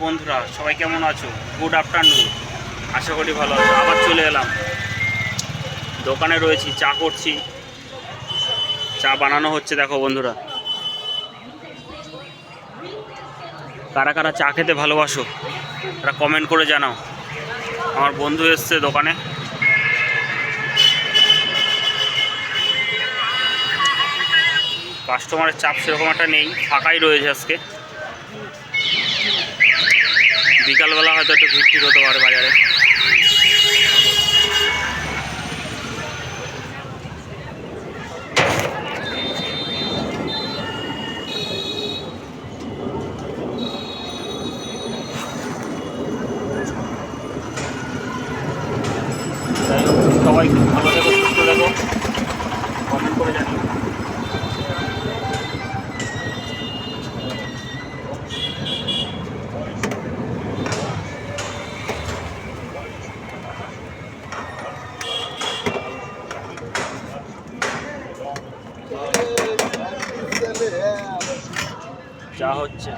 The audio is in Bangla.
বন্ধুরা, সবাই কেমন আছো? Good afternoon. আশা করি ভালো আছো। আবার চলে এলাম, দোকানে রয়েছি, চা করছি, চা বানানো হচ্ছে। দেখো বন্ধুরা, কারা কারা চা খেতে ভালোবাসো তারা কমেন্ট করে জানাও। আমার বন্ধু এসছে দোকানে, কাস্টমারের চাপ সেরকম একটা নেই, ফাঁকাই রয়েছে আজকে। বিকালবেলা হয়তো একটু ভিড় হতে পারে বাজারে। যাই হোক, সবাই ভালো থেকো, সুস্থ থেকো, কমেন্ট করে জানিও। চা হচ্ছে।